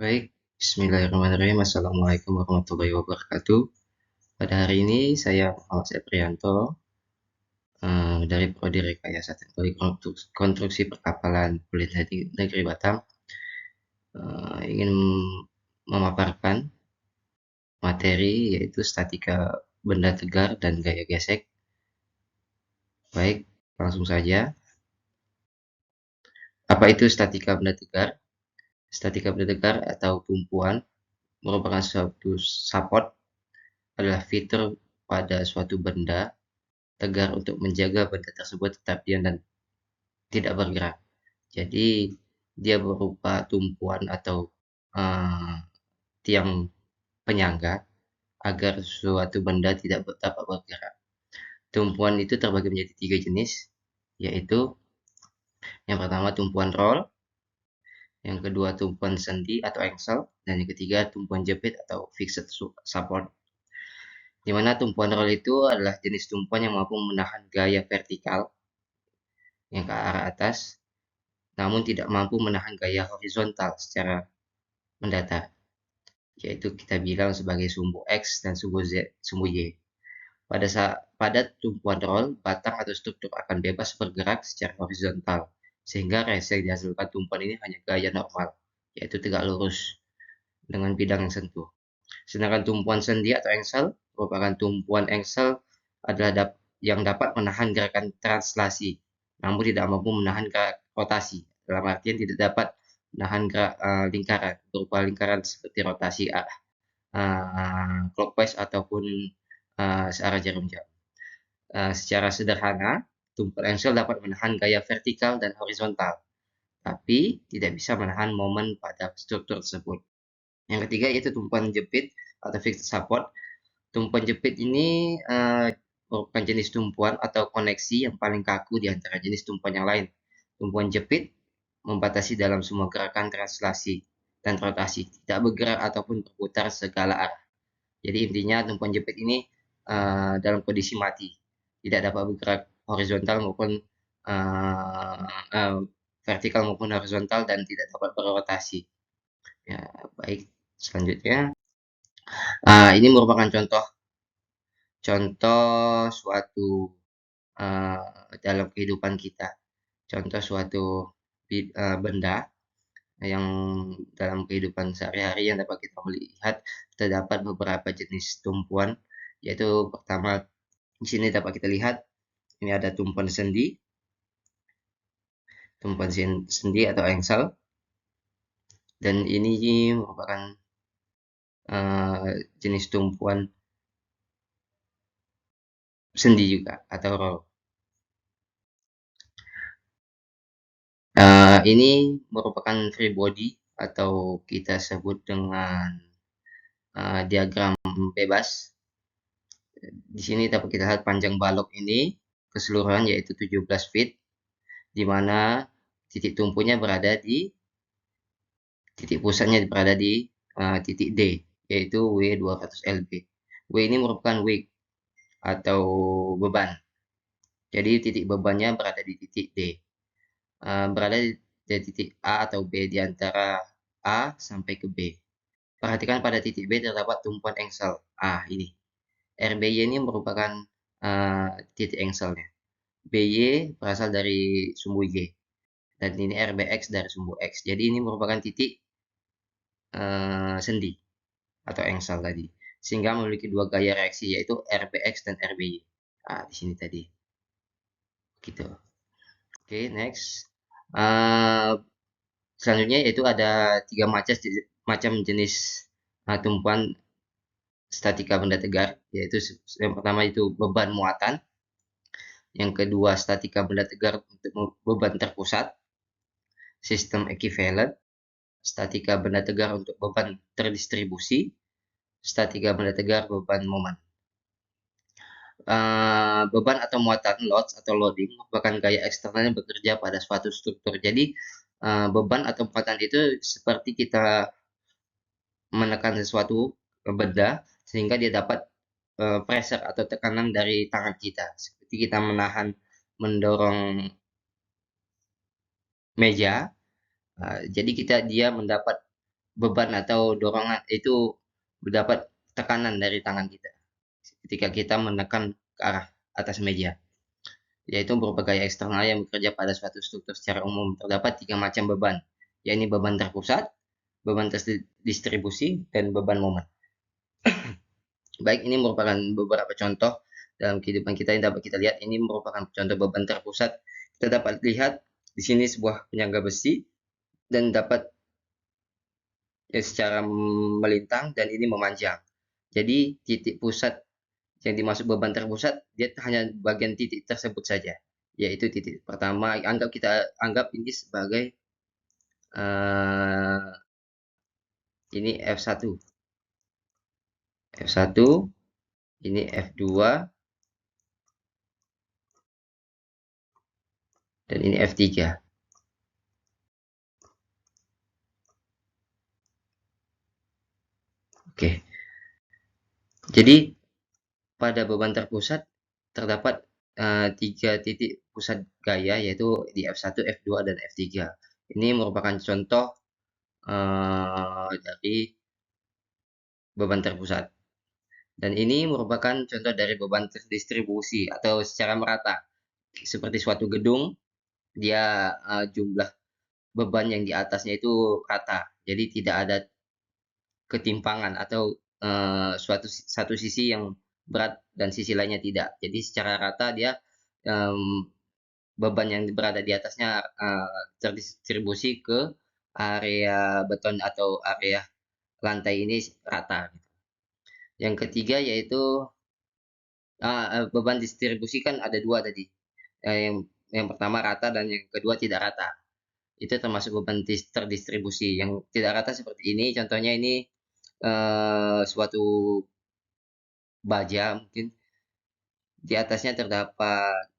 Baik, Bismillahirrahmanirrahim. Assalamualaikum warahmatullahi wabarakatuh. Pada hari ini saya Muhammad Seprianto dari Prodi Rekayasa Teknologi Konstruksi Perkapalan Politeknik Negeri Batam ingin memaparkan materi yaitu statika benda tegar dan gaya gesek. Baik, langsung saja. Apa itu statika benda tegar? Statika benda tegar atau tumpuan merupakan suatu support adalah fitur pada suatu benda tegar untuk menjaga benda tersebut tetap diam dan tidak bergerak. Jadi dia berupa tumpuan atau uh, tiang penyangga agar suatu benda tidak dapat bergerak. Tumpuan itu terbagi menjadi 3 jenis, yaitu yang pertama tumpuan roll, yang kedua tumpuan sendi atau engsel, dan yang ketiga tumpuan jepit atau fixed support. Di mana tumpuan roll itu adalah jenis tumpuan yang mampu menahan gaya vertikal yang ke arah atas, namun tidak mampu menahan gaya horizontal secara mendatar, yaitu kita bilang sebagai sumbu X dan sumbu Y. Pada tumpuan roll, batang atau struktur akan bebas bergerak secara horizontal, sehingga rese yang dihasilkan tumpuan ini hanya gaya normal, yaitu tegak lurus dengan bidang yang sentuh. Sedangkan tumpuan sendi atau engsel merupakan tumpuan engsel adalah yang dapat menahan gerakan translasi, namun tidak mampu menahan gerak rotasi. Dalam artian tidak dapat menahan gerak lingkaran, berupa lingkaran seperti rotasi clockwise ataupun searah jarum jam. Secara sederhana, tumpuan engsel dapat menahan gaya vertikal dan horizontal, tapi tidak bisa menahan momen pada struktur tersebut. Yang ketiga yaitu tumpuan jepit atau fixed support. Tumpuan jepit ini merupakan jenis tumpuan atau koneksi yang paling kaku di antara jenis tumpuan yang lain. Tumpuan jepit membatasi dalam semua gerakan translasi dan rotasi, tidak bergerak ataupun berputar segala arah. Jadi intinya tumpuan jepit ini dalam kondisi mati, tidak dapat bergerak horizontal maupun vertikal maupun horizontal dan tidak dapat berrotasi. Ya, baik. Selanjutnya, ini merupakan contoh suatu dalam kehidupan kita. Contoh suatu benda yang dalam kehidupan sehari-hari yang dapat kita melihat terdapat beberapa jenis tumpuan, yaitu pertama di sini dapat kita lihat ini ada tumpuan sendi atau engsel, dan ini merupakan jenis tumpuan sendi juga atau roll. Ini merupakan free body atau kita sebut dengan diagram bebas. Di sini dapat kita lihat panjang balok ini keseluruhan yaitu 17 feet, di mana titik tumpunya berada di titik pusatnya berada di titik D, yaitu W200 lb. W ini merupakan weight atau beban. Jadi titik bebannya berada di titik D. Berada di titik A atau B di antara A sampai ke B. Perhatikan pada titik B terdapat tumpuan engsel A ini. RBY ini merupakan titik engselnya. BY berasal dari sumbu Y. Dan ini RBX dari sumbu X. Jadi ini merupakan titik sendi atau engsel tadi. Sehingga memiliki dua gaya reaksi yaitu RBX dan RBY. Di sini tadi. Gitu. Oke, next. Selanjutnya yaitu ada 3 macam jenis tumpuan statika benda tegar, yaitu yang pertama itu beban muatan, yang kedua statika benda tegar untuk beban terpusat, sistem equivalent, statika benda tegar untuk beban terdistribusi, statika benda tegar beban momen. Beban atau muatan loads atau loading merupakan gaya eksternal yang bekerja pada suatu struktur. Jadi beban atau muatan itu seperti kita menekan sesuatu benda sehingga dia dapat pressure atau tekanan dari tangan kita. Seperti kita mendorong meja, jadi dia mendapat beban atau dorongan itu mendapat tekanan dari tangan kita ketika kita menekan ke arah atas meja, yaitu berupa gaya eksternal yang bekerja pada suatu struktur secara umum. Terdapat tiga macam beban, yaitu beban terpusat, beban terdistribusi, dan beban momen. Baik, ini merupakan beberapa contoh dalam kehidupan kita yang dapat kita lihat. Ini merupakan contoh beban terpusat. Kita dapat lihat di sini sebuah penyangga besi dan dapat secara melintang dan ini memanjang. Jadi titik pusat yang dimaksud beban terpusat dia hanya bagian titik tersebut saja, yaitu titik pertama. Kita anggap ini sebagai ini F1, ini F2, dan ini F3. Oke. Jadi pada beban terpusat terdapat tiga titik pusat gaya, yaitu di F1, F2, dan F3. Ini merupakan contoh dari beban terpusat. Dan ini merupakan contoh dari beban terdistribusi atau secara merata. Seperti suatu gedung, dia jumlah beban yang di atasnya itu rata. Jadi tidak ada ketimpangan atau satu sisi yang berat dan sisi lainnya tidak. Jadi secara rata dia beban yang berada di atasnya terdistribusi ke area beton atau area lantai ini rata. Yang ketiga yaitu beban distribusi kan ada dua tadi. Yang pertama rata dan yang kedua tidak rata. Itu termasuk beban terdistribusi. Yang tidak rata seperti ini, contohnya ini suatu baja mungkin di atasnya terdapat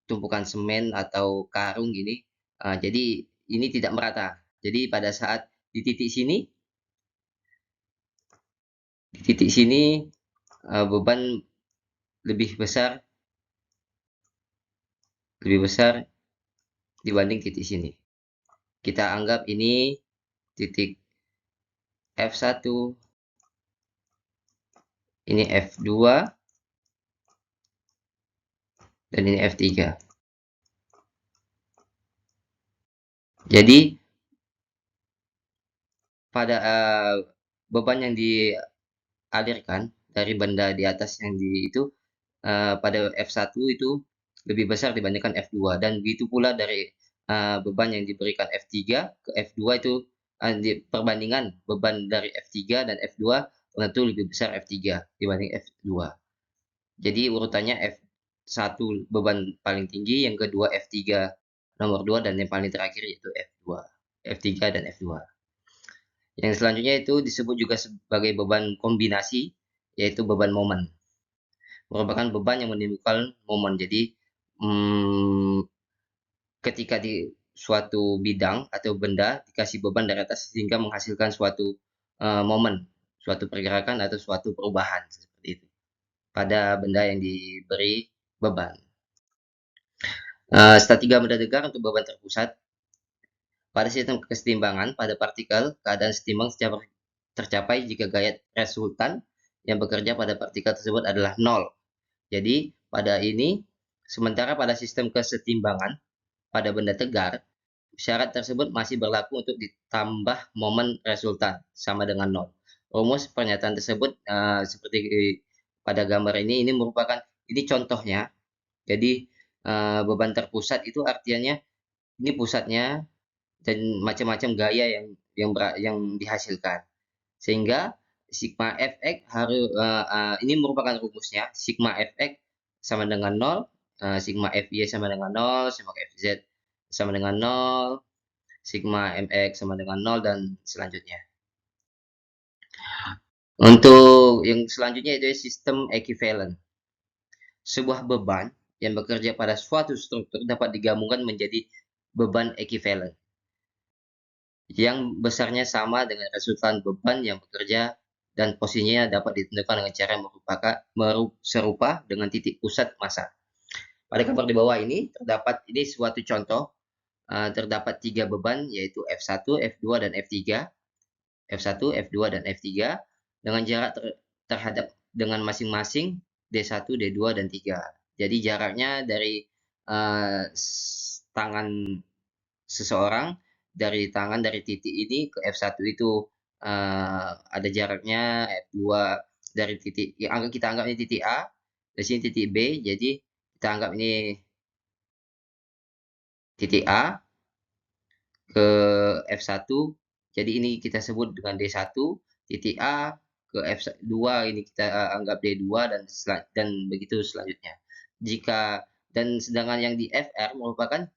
tumpukan semen atau karung gini. Jadi ini tidak merata. Jadi pada saat di titik sini, beban lebih besar dibanding titik sini. Kita anggap ini titik F1, ini F2, dan ini F3. Jadi pada beban yang dialirkan dari benda di atas yang itu pada F1 itu lebih besar dibandingkan F2, dan begitu pula dari beban yang diberikan F3 ke F2 itu perbandingan beban dari F3 dan F2 tentu lebih besar F3 dibanding F2. Jadi urutannya F1 beban paling tinggi, yang kedua F3 nomor 2, dan yang paling terakhir yaitu F3 dan F2. Yang selanjutnya itu disebut juga sebagai beban kombinasi, yaitu beban momen. Merupakan beban yang menimbulkan momen. Jadi ketika di suatu bidang atau benda dikasih beban dari atas sehingga menghasilkan suatu momen, suatu pergerakan atau suatu perubahan seperti itu pada benda yang diberi beban. Statika benda tegar untuk beban terpusat. Pada sistem kesetimbangan pada partikel, keadaan setimbang tercapai jika gaya resultan yang bekerja pada partikel tersebut adalah 0. Jadi pada ini, sementara pada sistem kesetimbangan pada benda tegar, syarat tersebut masih berlaku untuk ditambah momen resultan sama dengan 0. Rumus pernyataan tersebut seperti pada gambar ini merupakan ini contohnya. Jadi beban terpusat itu artinya ini pusatnya dan macam-macam gaya yang dihasilkan. Sehingga sigma fx harus ini merupakan rumusnya. Sigma fx sama dengan 0, sigma fy sama dengan 0, sigma fz sama dengan 0, sigma mx sama dengan 0, dan selanjutnya. Untuk yang selanjutnya itu sistem equivalent. Sebuah beban yang bekerja pada suatu struktur dapat digabungkan menjadi beban equivalent yang besarnya sama dengan resultan beban yang bekerja dan posisinya dapat ditentukan dengan cara serupa dengan titik pusat massa. Pada gambar di bawah ini terdapat suatu contoh, terdapat tiga beban yaitu F1, F2, dan F3. F1, F2, dan F3 dengan jarak terhadap dengan masing-masing D1, D2, dan 3. Jadi jaraknya dari tangan seseorang dari titik ini ke F1 itu ada jaraknya F2 dari titik yang kita anggap ini titik A, dari sini titik B, jadi kita anggap ini titik A ke F1, jadi ini kita sebut dengan D1, titik A ke F2 ini kita anggap D2, dan begitu selanjutnya. Sedangkan yang di FR merupakan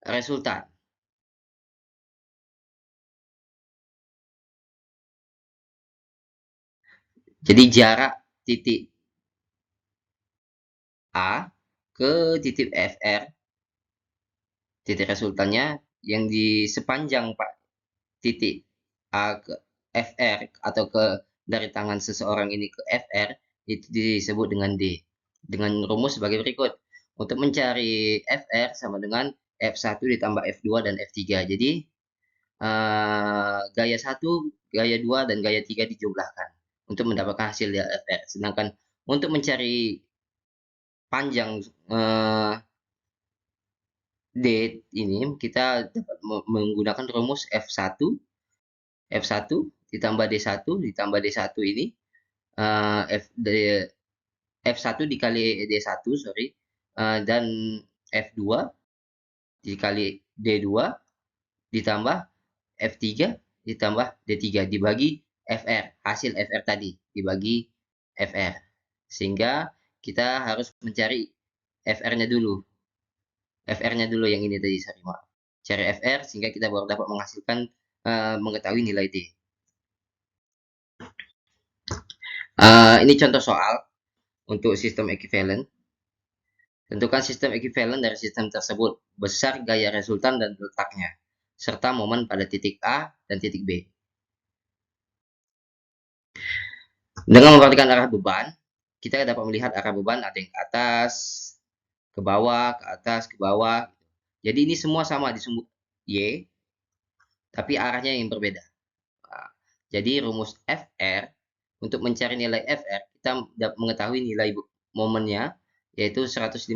resultan. Jadi jarak titik A ke titik FR, titik resultannya yang di sepanjang titik A ke FR atau dari tangan seseorang ini ke FR itu disebut dengan D. Dengan rumus sebagai berikut. Untuk mencari FR sama dengan F1 ditambah F2 dan F3. Jadi gaya 1, gaya 2, dan gaya 3 dijumlahkan untuk mendapatkan hasil dari FR. Sedangkan untuk mencari panjang D ini kita dapat menggunakan rumus F1 ditambah D1 ditambah D1 ini F1 dikali D1, sorry, dan F2 dikali D2 ditambah F3 ditambah D3 dibagi FR, hasil FR tadi dibagi FR. Sehingga kita harus mencari FR-nya dulu. FR-nya dulu yang ini tadi, sorry, maaf. Cari FR sehingga kita baru dapat mengetahui nilai D. Ini contoh soal untuk sistem equivalent. Tentukan sistem equivalent dari sistem tersebut, besar gaya resultan dan letaknya, serta momen pada titik A dan titik B. Dengan memperhatikan arah beban, kita dapat melihat arah beban ada yang ke atas, ke bawah, ke atas, ke bawah. Jadi ini semua sama disebut Y, tapi arahnya yang berbeda. Jadi rumus FR, untuk mencari nilai FR, kita dapat mengetahui nilai momennya, yaitu 150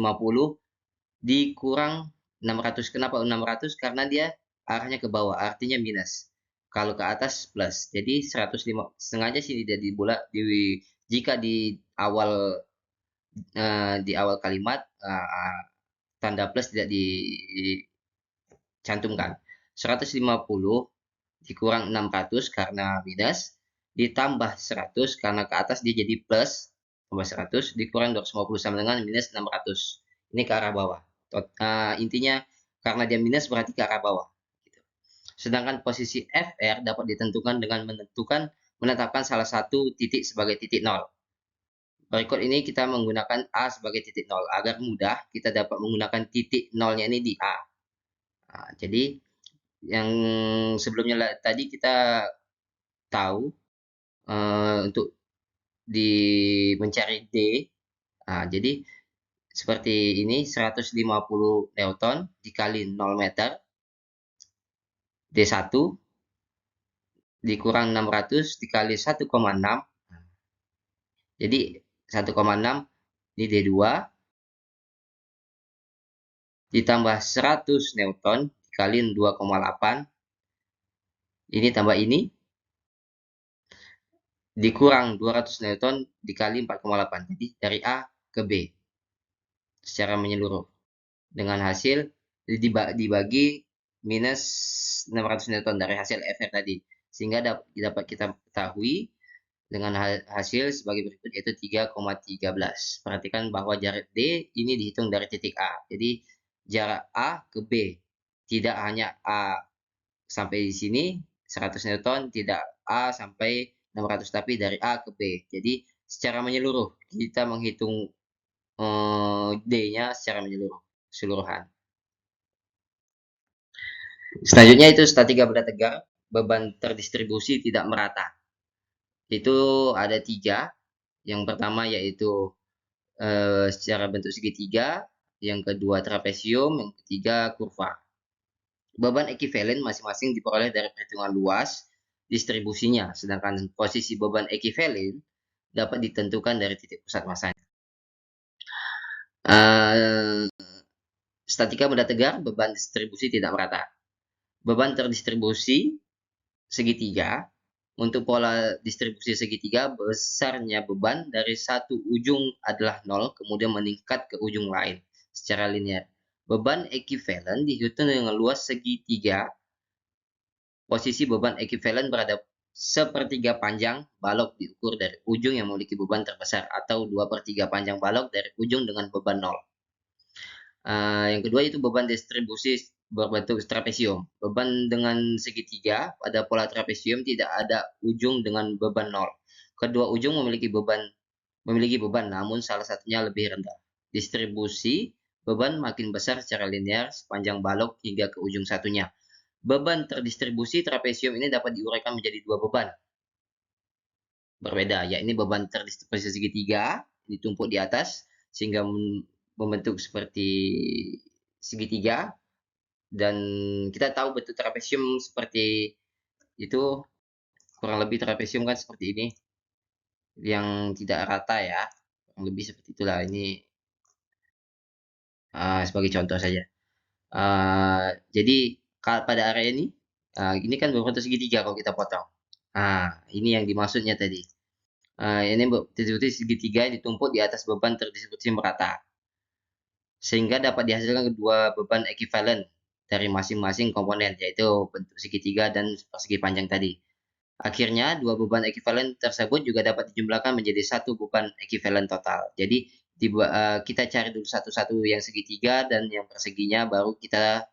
dikurang 600. Kenapa 600? Karena dia arahnya ke bawah, artinya minus. Kalau ke atas plus. Jadi 105 sengaja sini tidak dibulat jika di awal kalimat tanda plus tidak dicantumkan. 150 dikurang 600 karena minus, ditambah 100 karena ke atas dia jadi plus, tambah 100 dikurang 250 sama dengan minus 600. Ini ke arah bawah. Intinya karena dia minus berarti ke arah bawah. Sedangkan posisi FR dapat ditentukan dengan menetapkan salah satu titik sebagai titik nol. Berikut ini kita menggunakan A sebagai titik nol. Agar mudah, kita dapat menggunakan titik nolnya ini di A. Jadi yang sebelumnya tadi kita tahu untuk mencari D, jadi seperti ini, 150 Newton dikali 0 meter, D1 dikurang 600 dikali 1,6, jadi 1,6 ini D2 ditambah 100 Newton dikali 2,8, ini tambah ini dikurang 200 Newton dikali 4,8, jadi dari A ke B secara menyeluruh dengan hasil dibagi minus 600 Newton dari hasil FR tadi, sehingga dapat kita ketahui dengan hasil sebagai berikut, yaitu 3,13. Perhatikan bahwa jarak D ini dihitung dari titik A, jadi jarak A ke B, tidak hanya A sampai di sini 100 Newton, tidak A sampai 600, tapi dari A ke B. Jadi secara menyeluruh kita menghitung D-nya secara keseluruhan. Selanjutnya itu statika benda tegar, beban terdistribusi tidak merata. Itu ada 3. Yang pertama yaitu secara bentuk segitiga, yang kedua trapesium, yang ketiga kurva. Beban ekuivalen masing-masing diperoleh dari perhitungan luas distribusinya, sedangkan posisi beban ekuivalen dapat ditentukan dari titik pusat masanya. Statika benda tegar, beban distribusi tidak merata. Beban terdistribusi segitiga. Untuk pola distribusi segitiga, besarnya beban dari satu ujung adalah 0, kemudian meningkat ke ujung lain secara linear. Beban ekuivalen dihitung dengan luas segitiga. Posisi beban ekuivalen berada sepertiga panjang balok diukur dari ujung yang memiliki beban terbesar, atau 2/3 panjang balok dari ujung dengan beban 0. Yang kedua itu beban distribusi berbentuk trapesium. Beban dengan segitiga pada pola trapesium tidak ada ujung dengan beban 0. Kedua ujung memiliki beban, namun salah satunya lebih rendah. Distribusi beban makin besar secara linear sepanjang balok hingga ke ujung satunya. Beban terdistribusi trapesium ini dapat diuraikan menjadi dua beban berbeda, yakni beban terdistribusi segitiga ditumpuk di atas sehingga membentuk seperti segitiga, dan kita tahu bentuk trapesium seperti itu, kurang lebih trapesium kan seperti ini, yang tidak rata ya, kurang lebih seperti itulah. Ini sebagai contoh saja. Jadi pada area ini kan berbentuk segitiga kalau kita potong. Ini yang dimaksudnya tadi. Ini distribusi segitiga ditumpuk di atas beban terdistribusi merata, sehingga dapat dihasilkan kedua beban ekuivalen dari masing-masing komponen, yaitu bentuk segitiga dan persegi panjang tadi. Akhirnya, dua beban ekuivalen tersebut juga dapat dijumlahkan menjadi satu beban ekuivalen total. Jadi, kita cari dulu satu-satu yang segitiga dan yang perseginya, baru kita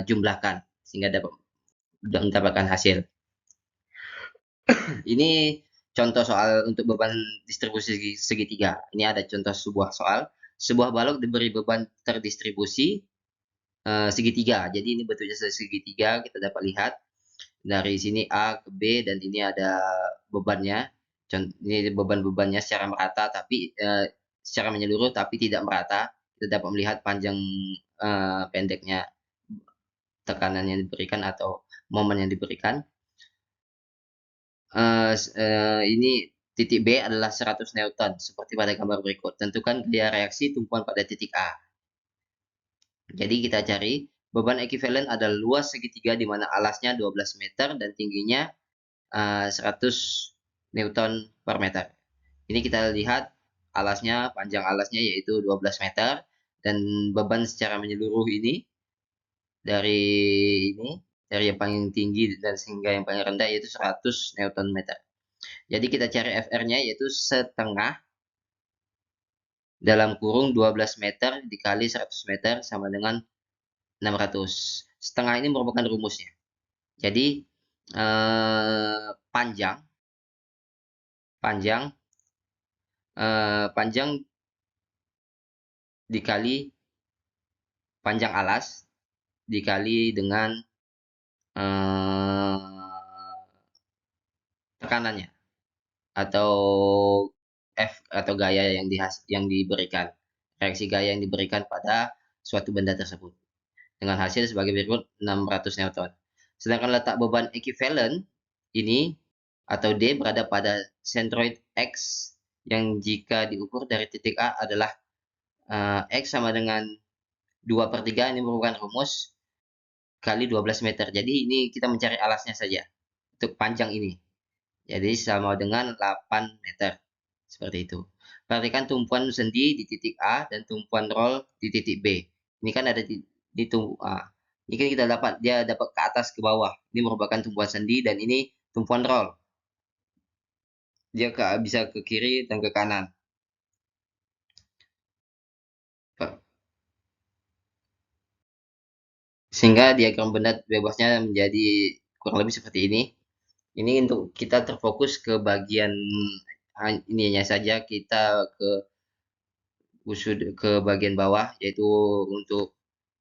jumlahkan sehingga dapat mendapatkan hasil. Ini contoh soal untuk beban distribusi segitiga. Ini ada contoh sebuah soal. Sebuah balok diberi beban terdistribusi segitiga. Jadi ini bentuknya segitiga, kita dapat lihat dari sini A ke B, dan ini ada bebannya. Ini beban-bebannya secara merata, tapi secara menyeluruh tapi tidak merata. Kita dapat melihat panjang pendeknya tekanan yang diberikan atau momen yang diberikan. Ini titik B adalah 100 Newton, seperti pada gambar berikut. Tentukan gaya reaksi tumpuan pada titik A. Jadi kita cari beban ekuivalen adalah luas segitiga di mana alasnya 12 meter dan tingginya 100 Newton per meter. Ini kita lihat panjang alasnya yaitu 12 meter, dan beban secara menyeluruh ini dari yang paling tinggi dan sehingga yang paling rendah yaitu 100 Newton meter. Jadi kita cari FR-nya yaitu setengah dalam kurung 12 meter dikali 100 meter sama dengan 600. Setengah ini merupakan rumusnya. Jadi panjang dikali panjang alas dikali dengan tekanannya atau F atau gaya yang diberikan, reaksi gaya yang diberikan pada suatu benda tersebut, dengan hasil sebagai berikut 600 Newton. Sedangkan letak beban ekuivalen ini atau D berada pada centroid X, yang jika diukur dari titik A adalah X sama dengan 2/3, ini merupakan rumus, kali 12 meter. Jadi ini kita mencari alasnya saja untuk panjang ini. Jadi sama dengan 8 meter. Seperti itu. Perhatikan tumpuan sendi di titik A dan tumpuan roll di titik B. Ini kan ada di A. Ini kan kita dia dapat ke atas ke bawah. Ini merupakan tumpuan sendi dan ini tumpuan roll. Dia bisa ke kiri dan ke kanan. Sehingga diagram benda bebasnya menjadi kurang lebih seperti ini. Ini untuk kita terfokus ke bagian ininya saja, kita ke bagian bawah, yaitu untuk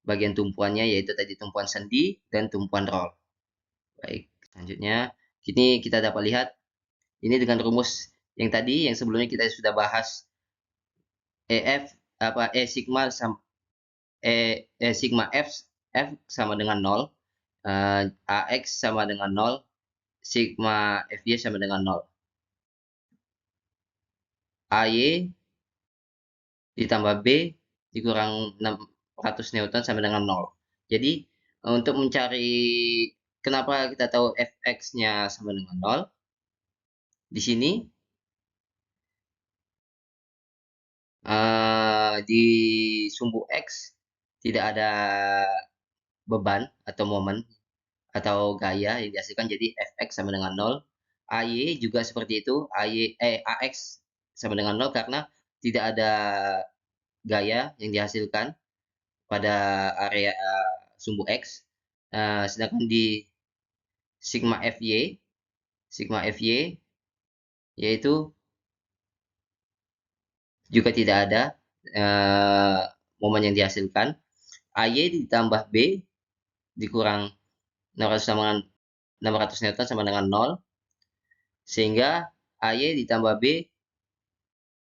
bagian tumpuannya, yaitu tadi tumpuan sendi dan tumpuan roll. Baik, selanjutnya ini kita dapat lihat ini dengan rumus yang tadi yang sebelumnya kita sudah bahas, sigma F sama dengan 0, AX sama dengan 0, sigma Fy sama dengan 0. AY ditambah B dikurang 600 Newton sama dengan 0. Jadi, untuk mencari kenapa kita tahu Fx-nya sama dengan 0, di sini di sumbu X tidak ada beban atau momen atau gaya yang dihasilkan, jadi Fx sama dengan 0. AY juga seperti itu, AX sama dengan 0 karena tidak ada gaya yang dihasilkan pada area sumbu X. Sedangkan di sigma Fy yaitu juga tidak ada momen yang dihasilkan. AY ditambah B dikurang 600 Newton sama dengan 0, sehingga AY ditambah B,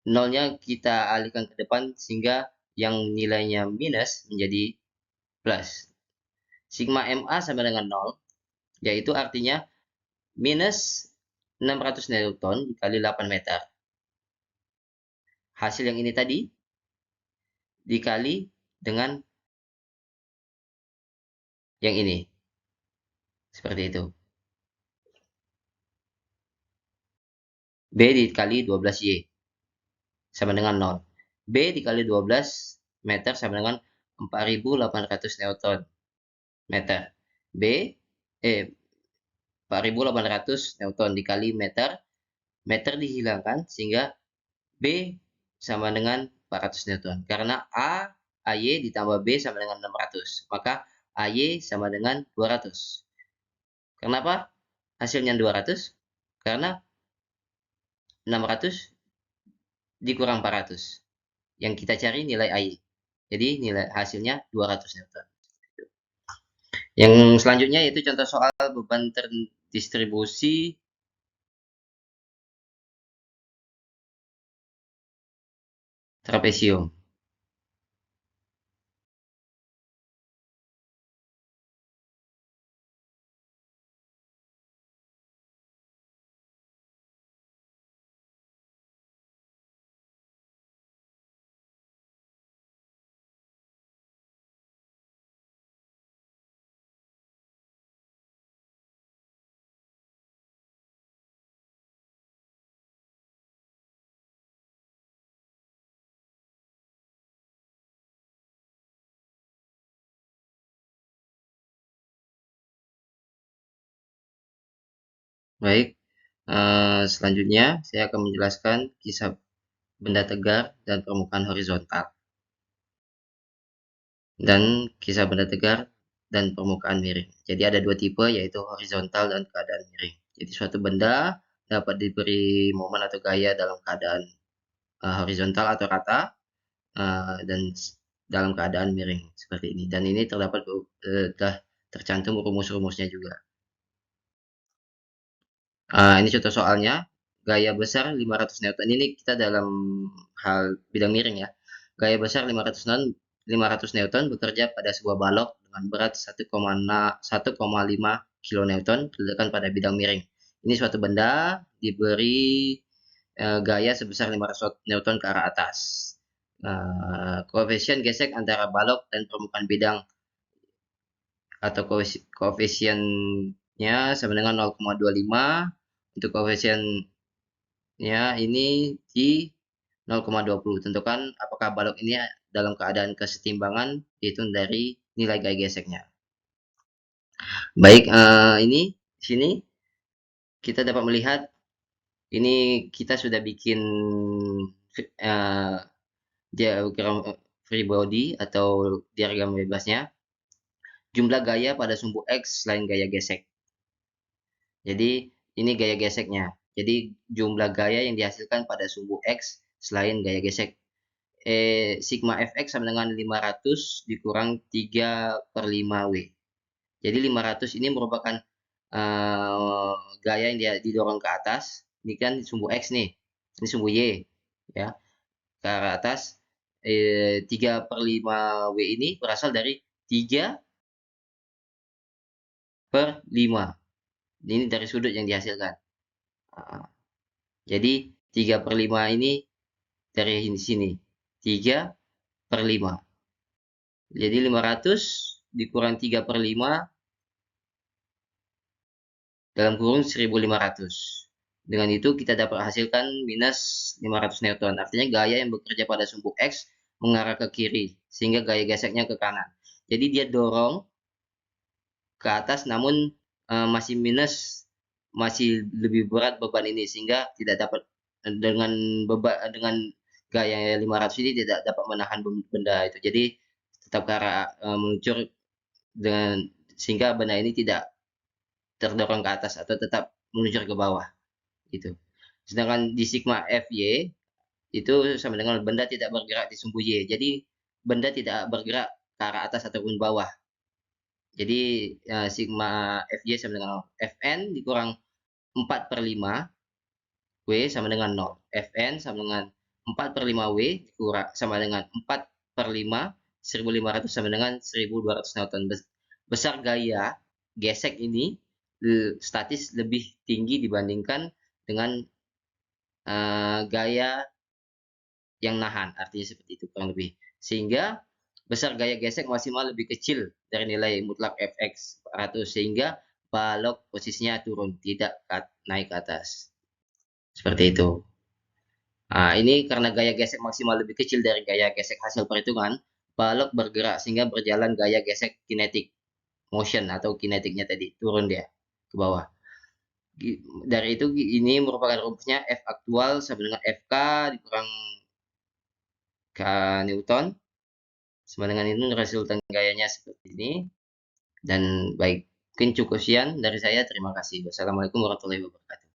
nolnya kita alihkan ke depan sehingga yang nilainya minus menjadi plus. Sigma MA sama dengan 0, yaitu artinya minus 600 Newton dikali 8 meter. Hasil yang ini tadi dikali dengan yang ini. Seperti itu. B dikali 12Y sama dengan 0. B dikali 12 meter sama dengan 4.800 Newton meter. 4.800 Newton dikali meter. Meter dihilangkan sehingga B sama dengan 400 Newton. Karena AY ditambah B sama dengan 600. Maka AY sama dengan 200. Kenapa hasilnya 200? Karena 600 dikurang 400. Yang kita cari nilai AY. Jadi nilai hasilnya 200 Newton. Yang selanjutnya yaitu contoh soal beban terdistribusi trapesium. Baik, selanjutnya saya akan menjelaskan kisah benda tegar dan permukaan horizontal. Dan kisah benda tegar dan permukaan miring. Jadi ada dua tipe, yaitu horizontal dan keadaan miring. Jadi suatu benda dapat diberi momen atau gaya dalam keadaan horizontal atau rata, dan dalam keadaan miring seperti ini. Dan ini terdapat tercantum rumus-rumusnya juga. Ini contoh soalnya, gaya besar 500 Newton. Ini kita dalam hal bidang miring ya. Gaya besar 500 Newton bekerja pada sebuah balok dengan berat 1,5 kilonewton diletakkan pada bidang miring. Ini suatu benda diberi gaya sebesar 500 Newton ke arah atas. Koefisien gesek antara balok dan permukaan bidang atau koefisiennya sama dengan 0,25. Untuk koefisiennya ini di 0,20. Tentukan apakah balok ini dalam keadaan kesetimbangan, dihitung dari nilai gaya geseknya. Baik, ini di sini kita dapat melihat ini kita sudah bikin diagram free body atau diagram bebasnya. Jumlah gaya pada sumbu X selain gaya gesek. Jadi ini gaya geseknya. Jadi jumlah gaya yang dihasilkan pada sumbu X selain gaya gesek. Sigma Fx sama dengan 500 dikurang 3/5W. Jadi 500 ini merupakan gaya yang dia didorong ke atas. Ini kan sumbu X nih. Ini sumbu Y. Ya, ke arah atas. 3/5W ini berasal dari 3/5. Ini dari sudut yang dihasilkan. Nah, jadi 3/5 ini dari sini. 3/5. Jadi 500 dikurang 3/5 dalam kurung 1500. Dengan itu kita dapat hasilkan minus 500 Newton. Artinya gaya yang bekerja pada sumbu X mengarah ke kiri, sehingga gaya geseknya ke kanan. Jadi dia dorong ke atas, namun masih minus, masih lebih berat beban ini, sehingga tidak dapat dengan dengan gaya 500 ini tidak dapat menahan benda itu. Jadi tetap ke arah meluncur dengan, sehingga benda ini tidak terdorong ke atas atau tetap meluncur ke bawah gitu. Sedangkan di sigma Fy itu sama dengan benda tidak bergerak di sumbu Y. Jadi benda tidak bergerak ke arah atas ataupun bawah. Jadi sigma Fy sama dengan Fn dikurang 4/5 W sama dengan 0. Fn sama dengan 4/5 W dikurang sama dengan 4/5 1500 sama dengan 1200 Newton. Besar gaya gesek ini statis lebih tinggi dibandingkan dengan gaya yang nahan, artinya seperti itu kurang lebih. Sehingga besar gaya gesek maksimal lebih kecil dari nilai mutlak Fx 100, sehingga balok posisinya turun, tidak naik ke atas. Seperti itu. Nah, ini karena gaya gesek maksimal lebih kecil dari gaya gesek hasil perhitungan, balok bergerak sehingga berjalan gaya gesek kinetik motion atau kinetiknya tadi turun dia ke bawah. Dari itu ini merupakan rumusnya F aktual sama dengan Fk dikurang K Newton sama dengan itu resultan gayanya seperti ini. Dan baik, mungkin cukup sekian dari saya. Terima kasih. Wassalamualaikum warahmatullahi wabarakatuh.